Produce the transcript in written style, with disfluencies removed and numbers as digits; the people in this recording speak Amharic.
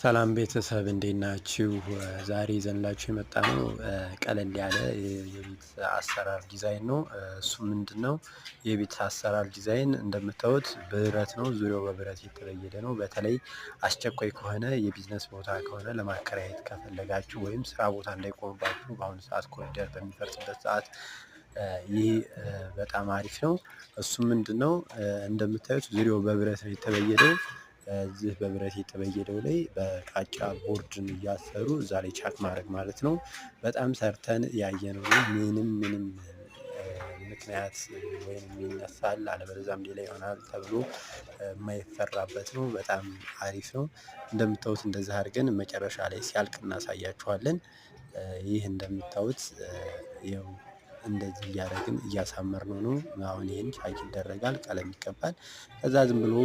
ሰላም ቤተሰብ እንዴት ናችሁ? ዛሬ ይዘንላችሁ የመጣነው ቀለል ያለ የቤት አሰራር ዲዛይን ነው። እሱ ምንድነው? የቤት አሰራር ዲዛይን እንደምታዩት ብረት ነው። ዙሪያው በብረት የተለየደ ነው። በተለይ አስቸኳይ ከሆነ የቢዝነስ ቦታ ከሆነ ለማከራየት ከፈለጋችሁ ወይም ስራ ቦታ እንዳይቆምባችሁ በአሁኑ ሰዓት ኮሪደር በሚፈርስበት ሰዓት ይህ በጣም አሪፍ ነው። እሱ ምንድነው? እንደምታዩት ዙሪያው በብረት ነው የተበየደው። እዚህ በብረት የተበየደው ላይ በቃጫ ቦርድን እያሰሩ እዛ ላይ ቻክ ማድረግ ማለት ነው። በጣም ሰርተን ያየነው ምንም ምክንያት ወይም ይነሳል አለበለዚያም ሌላ ይሆናል ተብሎ የማይፈራበት ነው። በጣም አሪፍ ነው። እንደምታዩት እንደዚህ አድርገን መጨረሻ ላይ ሲያልቅ እናሳያችኋለን። ይህ እንደምታዩት ይኸው እንደዚህ እያደረግን እያሳመርነው ነው። አሁን ይሄን ቻክ ይደረጋል ቀለም ይቀባል። ከዛ ዝም ብሎ